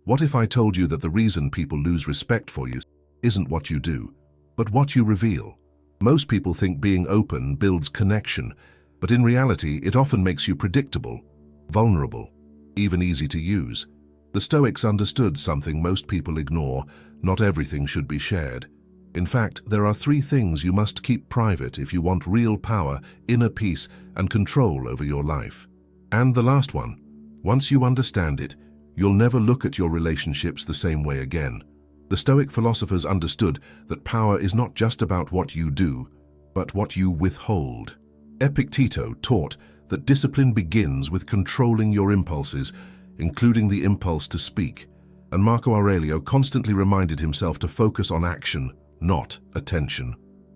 What if I told you that the reason people lose respect for you isn't what you do, but what you reveal? Most people think being open builds connection, but in reality, it often makes you predictable, vulnerable, even easy to use. The Stoics understood something most people ignore: not everything should be shared. In fact, there are 3 things you must keep private if you want real power, inner peace, and control over your life. And the last one, once you understand it, you'll never look at your relationships the same way again. The Stoic philosophers understood that power is not just about what you do, but what you withhold. Epictetus taught that discipline begins with controlling your impulses, including the impulse to speak. And Marcus Aurelius constantly reminded himself to focus on action, not attention.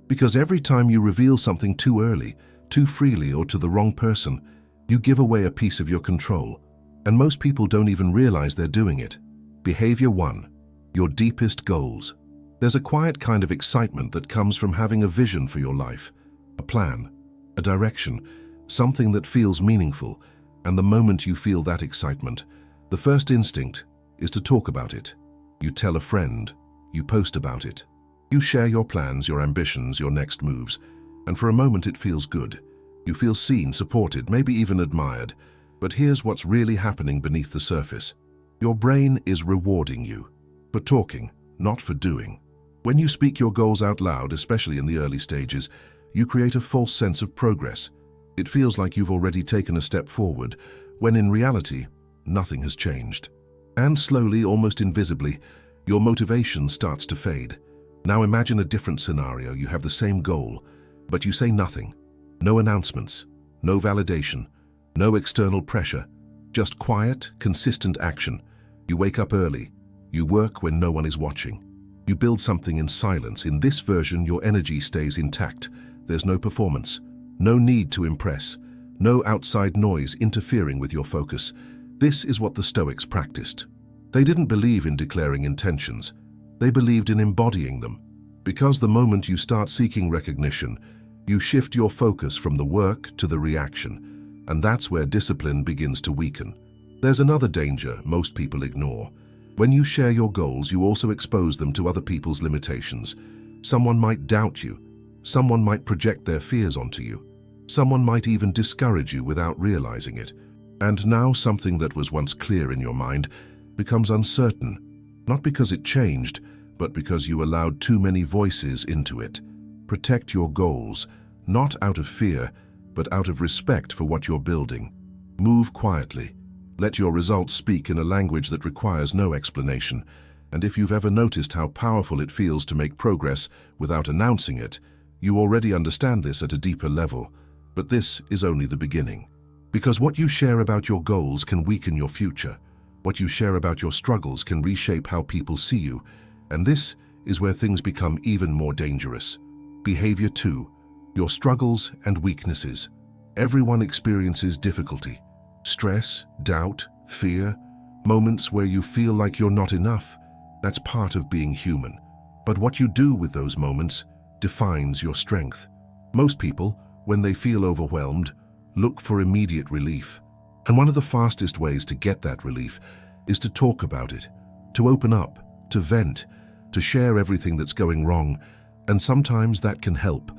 Because every time you reveal something too early, too freely, or to the wrong person, you give away a piece of your control. And most people don't even realize they're doing it. Behavior 1. Your deepest goals. There's a quiet kind of excitement that comes from having a vision for your life, a plan, a direction, something that feels meaningful. And the moment you feel that excitement, the first instinct is to talk about it. You tell a friend, you post about it. You share your plans, your ambitions, your next moves, and for a moment it feels good. You feel seen, supported, maybe even admired. But here's what's really happening beneath the surface. Your brain is rewarding you for talking, not for doing. When you speak your goals out loud, especially in the early stages, you create a false sense of progress. It feels like you've already taken a step forward, when in reality, nothing has changed. And slowly, almost invisibly, your motivation starts to fade. Now imagine a different scenario. You have the same goal, but you say nothing. No announcements, no validation, no external pressure, just quiet, consistent action. You wake up early. You work when no one is watching. You build something in silence. In this version, your energy stays intact. There's no performance, no need to impress, no outside noise interfering with your focus. This is what the Stoics practiced. They didn't believe in declaring intentions. They believed in embodying them. Because the moment you start seeking recognition, you shift your focus from the work to the reaction, and that's where discipline begins to weaken. There's another danger most people ignore. When you share your goals, you also expose them to other people's limitations. Someone might doubt you. Someone might project their fears onto you. Someone might even discourage you without realizing it. And now something that was once clear in your mind becomes uncertain, not because it changed, but because you allowed too many voices into it. Protect your goals, not out of fear, but out of respect for what you're building. Move quietly. Let your results speak in a language that requires no explanation. And if you've ever noticed how powerful it feels to make progress without announcing it, you already understand this at a deeper level. But this is only the beginning. Because what you share about your goals can weaken your future. What you share about your struggles can reshape how people see you. And this is where things become even more dangerous. Behavior 2. Your struggles and weaknesses. Everyone experiences difficulty, stress, doubt, fear, moments where you feel like you're not enough. That's part of being human. But what you do with those moments defines your strength. Most people, when they feel overwhelmed, look for immediate relief. And one of the fastest ways to get that relief is to talk about it, to open up, to vent, to share everything that's going wrong. And sometimes that can help.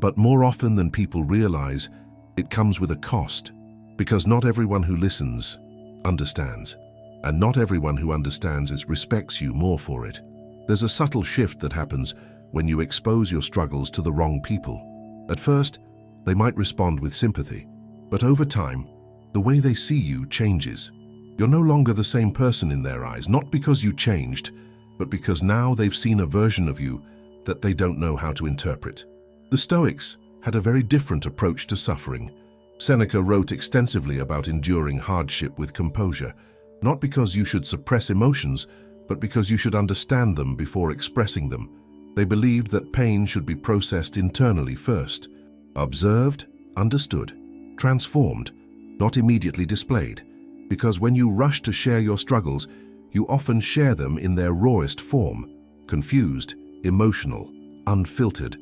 But more often than people realize, it comes with a cost. Because not everyone who listens understands. And not everyone who understands respects you more for it. There's a subtle shift that happens when you expose your struggles to the wrong people. At first, they might respond with sympathy. But over time, the way they see you changes. You're no longer the same person in their eyes, not because you changed, but because now they've seen a version of you that they don't know how to interpret. The Stoics had a very different approach to suffering. Seneca wrote extensively about enduring hardship with composure, not because you should suppress emotions, but because you should understand them before expressing them. They believed that pain should be processed internally first, observed, understood, transformed, not immediately displayed. Because when you rush to share your struggles, you often share them in their rawest form, confused, emotional, unfiltered,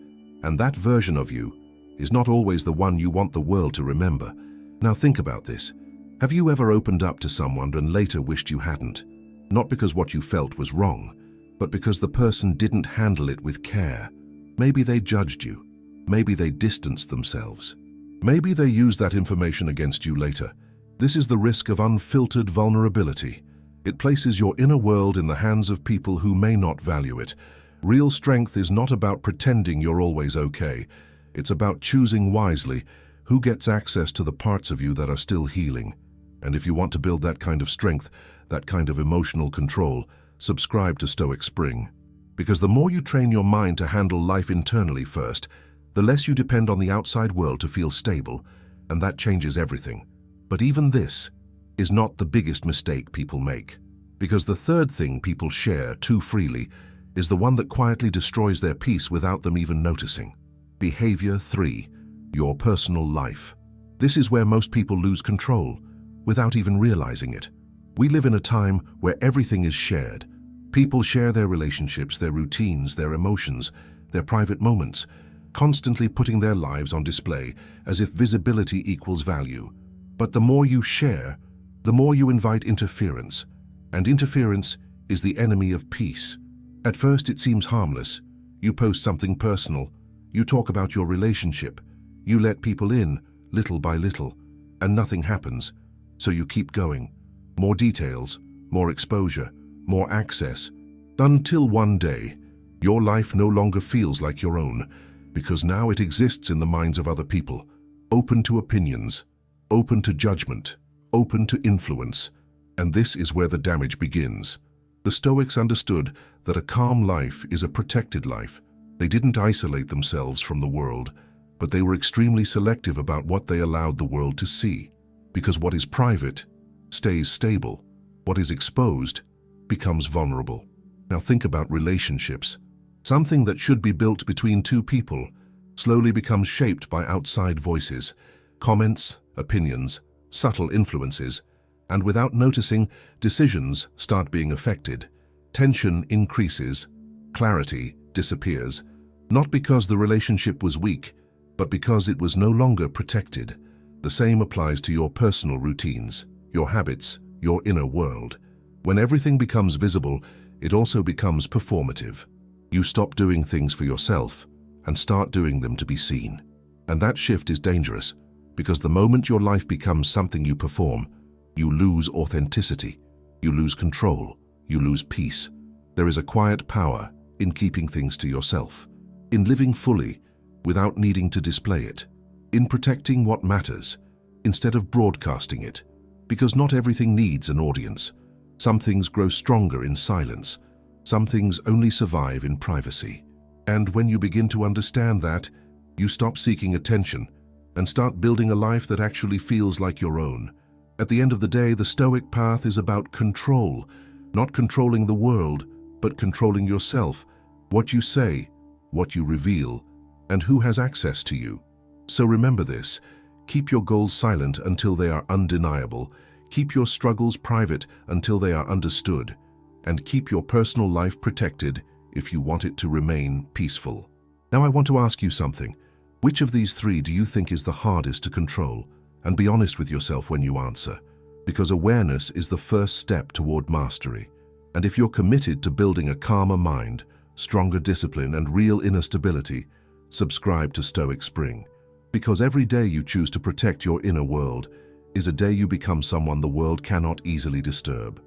and that version of you is not always the one you want the world to remember. Now think about this. Have you ever opened up to someone and later wished you hadn't? Not because what you felt was wrong, but because the person didn't handle it with care. Maybe they judged you. Maybe they distanced themselves. Maybe they used that information against you later. This is the risk of unfiltered vulnerability. It places your inner world in the hands of people who may not value it. Real strength is not about pretending you're always okay. It's about choosing wisely who gets access to the parts of you that are still healing. And if you want to build that kind of strength, that kind of emotional control, subscribe to Stoic Spring. Because the more you train your mind to handle life internally first, the less you depend on the outside world to feel stable, and that changes everything. But even this is not the biggest mistake people make. Because the third thing people share too freely is the one that quietly destroys their peace without them even noticing. Behavior 3, your personal life. This is where most people lose control, without even realizing it. We live in a time where everything is shared. People share their relationships, their routines, their emotions, their private moments, constantly putting their lives on display as if visibility equals value. But the more you share, the more you invite interference, and interference is the enemy of peace. At first it seems harmless. You post something personal, you talk about your relationship, you let people in, little by little, and nothing happens, so you keep going. More details, more exposure, more access, until one day, your life no longer feels like your own, because now it exists in the minds of other people, open to opinions, open to judgment, open to influence, and this is where the damage begins. The Stoics understood that a calm life is a protected life. They didn't isolate themselves from the world, but they were extremely selective about what they allowed the world to see, because what is private stays stable, what is exposed becomes vulnerable. Now think about relationships. Something that should be built between two people slowly becomes shaped by outside voices, comments, opinions, subtle influences, and without noticing, decisions start being affected. Tension increases, clarity disappears, not because the relationship was weak, but because it was no longer protected. The same applies to your personal routines, your habits, your inner world. When everything becomes visible, it also becomes performative. You stop doing things for yourself and start doing them to be seen. And that shift is dangerous, because the moment your life becomes something you perform, you lose authenticity, you lose control, you lose peace. There is a quiet power in keeping things to yourself, in living fully without needing to display it, in protecting what matters instead of broadcasting it. Because not everything needs an audience. Some things grow stronger in silence. Some things only survive in privacy. And when you begin to understand that, you stop seeking attention and start building a life that actually feels like your own. At the end of the day, the Stoic path is about control, not controlling the world, but controlling yourself, what you say, what you reveal, and who has access to you. So remember this, keep your goals silent until they are undeniable, keep your struggles private until they are understood, and keep your personal life protected if you want it to remain peaceful. Now I want to ask you something. Which of these three do you think is the hardest to control? And be honest with yourself when you answer, because awareness is the first step toward mastery. And if you're committed to building a calmer mind, stronger discipline, and real inner stability, subscribe to Stoic Spring. Because every day you choose to protect your inner world is a day you become someone the world cannot easily disturb.